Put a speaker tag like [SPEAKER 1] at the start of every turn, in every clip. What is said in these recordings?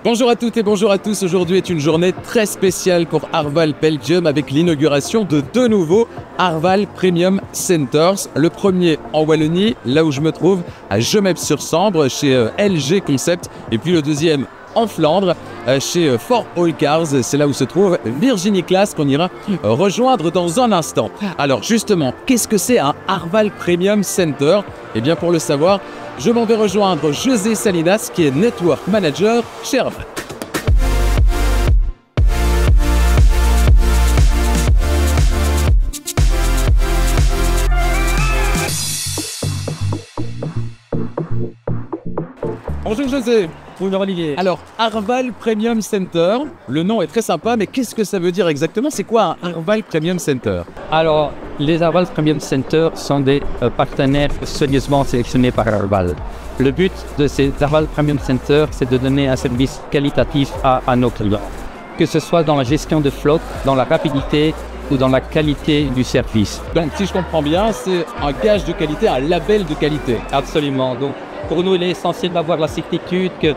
[SPEAKER 1] Bonjour à toutes et bonjour à tous. Aujourd'hui est une journée très spéciale pour Arval Belgium avec l'inauguration de deux nouveaux Arval Premium Centers. Le premier en Wallonie, là où je me trouve, à Gemep-sur-Sambre, chez LG Concept. Et puis le deuxième en Flandre, chez For All Cars. C'est là où se trouve Virginie Claas qu'on ira rejoindre dans un instant. Alors justement, qu'est-ce que c'est un Arval Premium Center? Eh bien pour le savoir, je m'en vais rejoindre José Salinas qui est Network Manager chez Arval. Bonjour José.
[SPEAKER 2] Bonjour Olivier.
[SPEAKER 1] Alors, Arval Premium Center, le nom est très sympa, mais qu'est-ce que ça veut dire exactement? C'est quoi un Arval Premium Center?
[SPEAKER 2] Alors, les Arval Premium Center sont des partenaires sérieusement sélectionnés par Arval. Le but de ces Arval Premium Center, c'est de donner un service qualitatif à nos clients, que ce soit dans la gestion de flotte, dans la rapidité ou dans la qualité du service.
[SPEAKER 1] Donc, si je comprends bien, c'est un gage de qualité, un label de qualité.
[SPEAKER 2] Absolument. Donc, pour nous, il est essentiel d'avoir la certitude que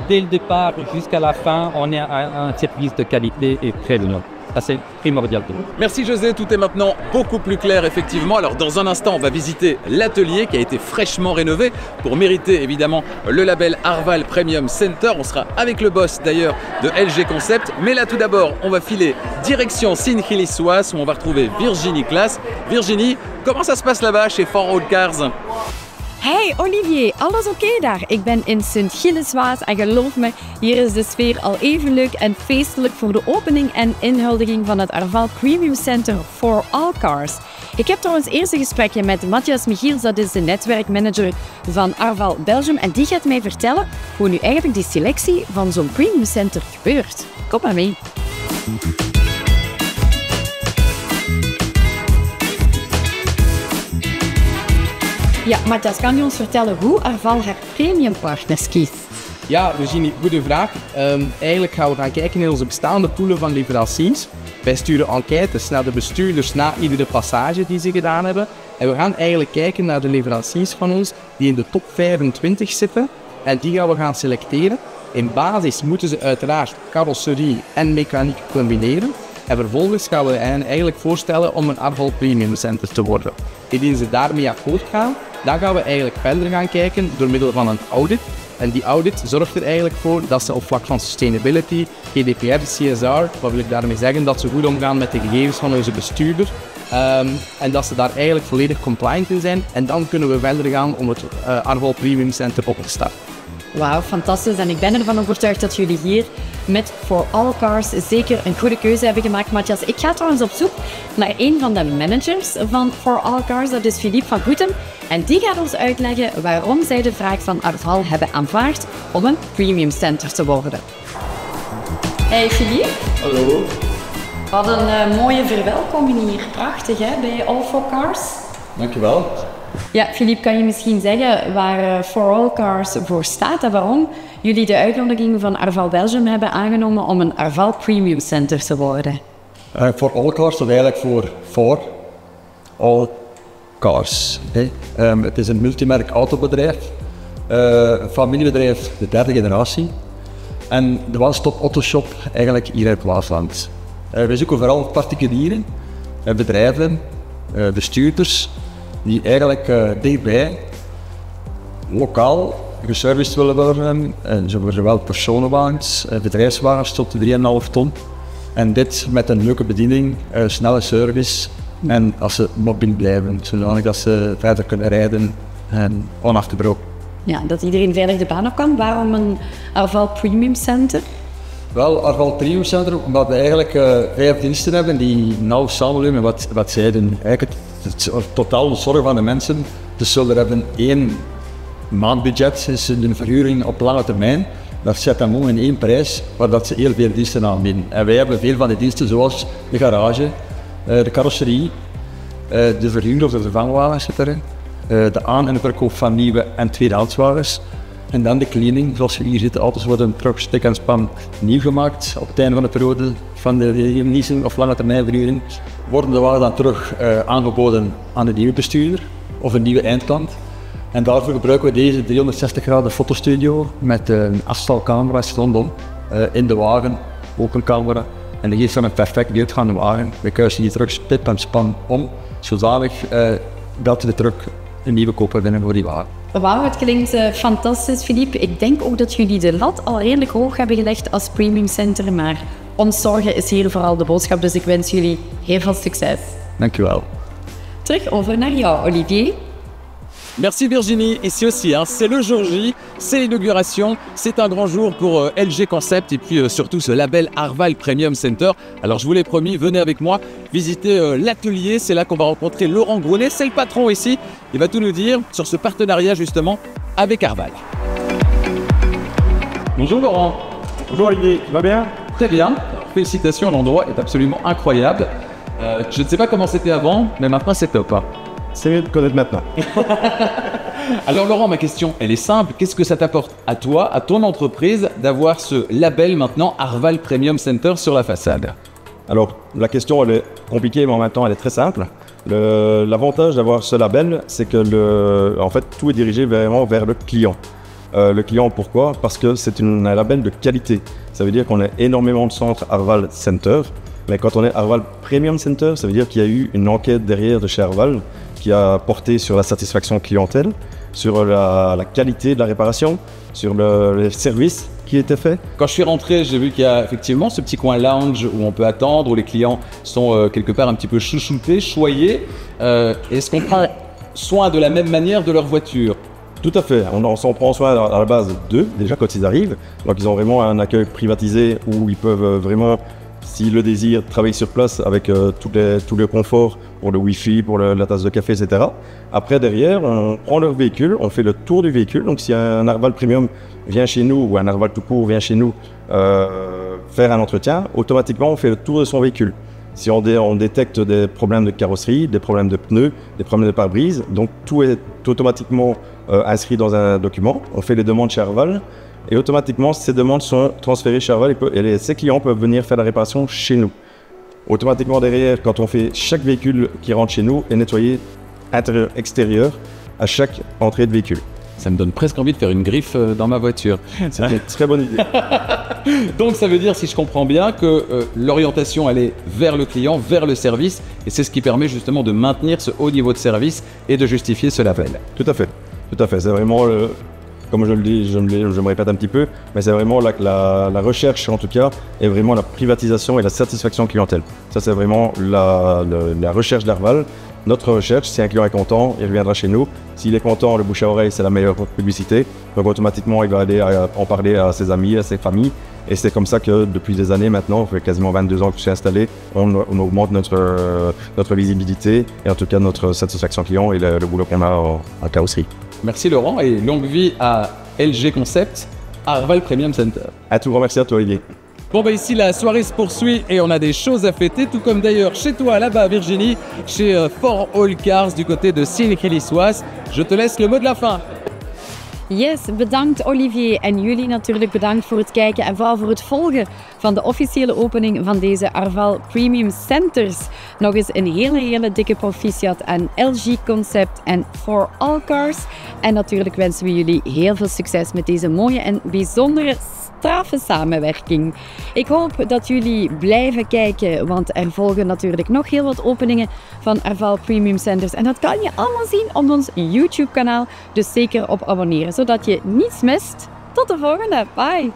[SPEAKER 2] dès le départ jusqu'à la fin, on est un service de qualité et très long. Ça, c'est primordial.
[SPEAKER 1] Merci José, tout est maintenant beaucoup plus clair effectivement. Alors dans un instant, on va visiter l'atelier qui a été fraîchement rénové pour mériter évidemment le label Arval Premium Center. On sera avec le boss d'ailleurs de LG Concept. Mais là tout d'abord, on va filer direction Sint-Gilles-Soise où on va retrouver Virginie Claas. Virginie, comment ça se passe là-bas chez For All Cars?
[SPEAKER 3] Hey Olivier, alles oké daar? Ik ben in Sint-Gilles-Soise en geloof me, hier is de sfeer al even leuk en feestelijk voor de opening en inhuldiging van het Arval Premium Center For All Cars. Ik heb trouwens eerst een gesprekje met Matthias Michiels, dat is de netwerkmanager van Arval Belgium en die gaat mij vertellen hoe nu eigenlijk die selectie van zo'n Premium Center gebeurt. Kom maar mee. Ja, Matthias, kan je ons vertellen hoe Arval haar premium partners kiest?
[SPEAKER 4] Ja, Virginie, goede vraag. Eigenlijk gaan we gaan kijken in onze bestaande poelen van leveranciers. Wij sturen enquêtes naar de bestuurders na iedere passage die ze gedaan hebben. En we gaan eigenlijk kijken naar de leveranciers van ons die in de top 25 zitten. En die gaan we gaan selecteren. In basis moeten ze uiteraard carrosserie en mechaniek combineren. En vervolgens gaan we eigenlijk voorstellen om een Arval Premium Center te worden. Indien ze daarmee akkoord gaan, dan gaan we eigenlijk verder gaan kijken door middel van een audit. En die audit zorgt er eigenlijk voor dat ze op vlak van sustainability, GDPR, CSR, wat wil ik daarmee zeggen, dat ze goed omgaan met de gegevens van onze bestuurder. En dat ze daar eigenlijk volledig compliant in zijn. En dan kunnen we verder gaan om het Arval Premium Center op te starten.
[SPEAKER 3] Wauw, fantastisch. En ik ben ervan overtuigd dat jullie hier met For All Cars zeker een goede keuze hebben gemaakt, Matthias. Ik ga trouwens op zoek naar een van de managers van For All Cars, dat is Philippe van Goetem. En die gaat ons uitleggen waarom zij de vraag van Arval hebben aanvaard om een premium center te worden. Hey Philippe.
[SPEAKER 5] Hallo.
[SPEAKER 3] Wat een mooie verwelkoming hier. Prachtig hè, bij All For Cars.
[SPEAKER 5] Dankjewel.
[SPEAKER 3] Ja, Philippe, kan je misschien zeggen waar For All Cars voor staat en waarom jullie de uitnodiging van Arval Belgium hebben aangenomen om een Arval Premium Center te worden?
[SPEAKER 5] For All Cars staat eigenlijk voor For All Cars. Het is een multimerk autobedrijf, een familiebedrijf de derde generatie en de one-stop autoshop eigenlijk hier in Waasland. We zoeken vooral particulieren, bedrijven, bestuurders die eigenlijk dichtbij, lokaal geserviced willen worden, zowel personenwagens, bedrijfswagens tot de 3,5 ton. En dit met een leuke bediening, snelle service en als ze mobiel blijven, zodanig dat ze verder kunnen rijden en onafgebroken.
[SPEAKER 3] Ja, dat iedereen veilig de baan op kan. Waarom een Arval Premium Center?
[SPEAKER 5] Wel, Arval Premium Center, omdat we eigenlijk 5 diensten hebben die nauw samenlopen met wat zij doen. Eigenlijk het totaal zorg van de mensen. Dus zullen hebben 1 maandbudget, is een verhuring op lange termijn. Dat zet hem om in 1 prijs, waar dat ze heel veel diensten aanbieden. En wij hebben veel van die diensten zoals de garage, de carrosserie, de verhuur of de vervangwagens zit erin, de aan- en verkoop van nieuwe en tweedehandswagens. En dan de cleaning, zoals we hier zitten, auto's worden truck, stek en span nieuw gemaakt op het einde van de periode van de leasing of lange termijn verhuring. Worden de wagen dan terug aangeboden aan de nieuwe bestuurder of een nieuwe eindklant. En daarvoor gebruiken we deze 360 graden fotostudio met afstalcamera's rondom. In de wagen ook een camera. En die geeft dan een perfect beeld van de wagen. We kuisen die truck stip en span om, zodanig dat de truck een nieuwe koper winnen voor die wagen.
[SPEAKER 3] Wauw, het klinkt fantastisch, Philippe. Ik denk ook dat jullie de lat al redelijk hoog hebben gelegd als premium center, maar ontzorgen is hier vooral de boodschap, dus ik wens jullie heel veel succes.
[SPEAKER 5] Dankjewel.
[SPEAKER 3] Terug over naar jou, Olivier.
[SPEAKER 1] Merci Virginie, ici aussi, hein, c'est le jour J, c'est l'inauguration, c'est un grand jour pour LG Concept et puis surtout ce label Arval Premium Center. Alors je vous l'ai promis, venez avec moi visiter l'atelier, c'est là qu'on va rencontrer Laurent Gronet, c'est le patron ici, il va tout nous dire sur ce partenariat justement avec Arval. Bonjour Laurent.
[SPEAKER 6] Bonjour Olivier, tu vas bien?
[SPEAKER 1] Très bien, félicitations, l'endroit est absolument incroyable. Je ne sais pas comment c'était avant, mais maintenant c'est top. Hein.
[SPEAKER 6] C'est mieux de connaître maintenant.
[SPEAKER 1] Alors Laurent, ma question, elle est simple. Qu'est-ce que ça t'apporte à toi, à ton entreprise, d'avoir ce label maintenant Arval Premium Center sur la façade?
[SPEAKER 6] Alors, la question, elle est compliquée, mais en même temps, elle est très simple. L'avantage d'avoir ce label, c'est que en fait, tout est dirigé vraiment vers le client. Le client, pourquoi? Parce que c'est un label de qualité. Ça veut dire qu'on a énormément de centres Arval Center. Mais quand on est Arval Premium Center, ça veut dire qu'il y a eu une enquête derrière de chez Arval qui a porté sur la satisfaction clientèle, sur la qualité de la réparation, sur le service qui était fait.
[SPEAKER 1] Quand je suis rentré, j'ai vu qu'il y a effectivement ce petit coin lounge où on peut attendre, où les clients sont quelque part un petit peu chouchoutés, choyés. Est-ce qu'on prend soin de la même manière de leur voiture?
[SPEAKER 6] Tout à fait. On s'en prend soin à la base d'eux, déjà quand ils arrivent. Donc ils ont vraiment un accueil privatisé où ils peuvent vraiment, s'ils le désirent, travailler sur place avec tout le confort pour le Wi-Fi, pour la tasse de café, etc. Après, derrière, on prend leur véhicule, on fait le tour du véhicule. Donc, si un Arval Premium vient chez nous ou un Arval tout court vient chez nous faire un entretien, automatiquement, on fait le tour de son véhicule. Si on détecte des problèmes de carrosserie, des problèmes de pneus, des problèmes de pare-brise, donc tout est automatiquement inscrit dans un document. On fait les demandes chez Arval. Et automatiquement, ces demandes sont transférées chez Arval et ces clients peuvent venir faire la réparation chez nous. Automatiquement derrière, quand on fait chaque véhicule qui rentre chez nous est nettoyé intérieur, extérieur à chaque entrée de véhicule.
[SPEAKER 1] Ça me donne presque envie de faire une griffe dans ma voiture.
[SPEAKER 6] C'est une très bonne idée.
[SPEAKER 1] Donc ça veut dire, si je comprends bien, que l'orientation elle est vers le client, vers le service, et c'est ce qui permet justement de maintenir ce haut niveau de service et de justifier ce label.
[SPEAKER 6] Tout à fait. Tout à fait. C'est vraiment comme je le dis, je me répète un petit peu, mais c'est vraiment la recherche, en tout cas, et vraiment la privatisation et la satisfaction clientèle. Ça, c'est vraiment la recherche d'Arval. Notre recherche, si un client est content, il reviendra chez nous. S'il est content, le bouche à oreille, c'est la meilleure publicité. Donc, automatiquement, il va aller en parler à ses amis, à ses familles. Et c'est comme ça que, depuis des années maintenant, ça fait quasiment 22 ans que je suis installé, on augmente notre visibilité et en tout cas notre satisfaction client et le boulot qu'on a en carrosserie.
[SPEAKER 1] Merci Laurent et longue vie à LG Concept, Arval Premium Center.
[SPEAKER 6] Un tout grand merci à toi Olivier.
[SPEAKER 1] Bon bah ici la soirée se poursuit et on a des choses à fêter, tout comme d'ailleurs chez toi là-bas Virginie, chez For All Cars du côté de Sint-Gilles-Waas. Je te laisse le mot de la fin.
[SPEAKER 3] Yes, bedankt Olivier en jullie natuurlijk bedankt voor het kijken en vooral voor het volgen van de officiële opening van deze Arval Premium Centers. Nog eens een hele dikke proficiat aan LG Concept en For All Cars. En natuurlijk wensen we jullie heel veel succes met deze mooie en bijzondere straffe samenwerking. Ik hoop dat jullie blijven kijken, want er volgen natuurlijk nog heel wat openingen van Arval Premium Centers. En dat kan je allemaal zien op ons YouTube kanaal, dus zeker op abonneren, zodat je niets mist. Tot de volgende, bye!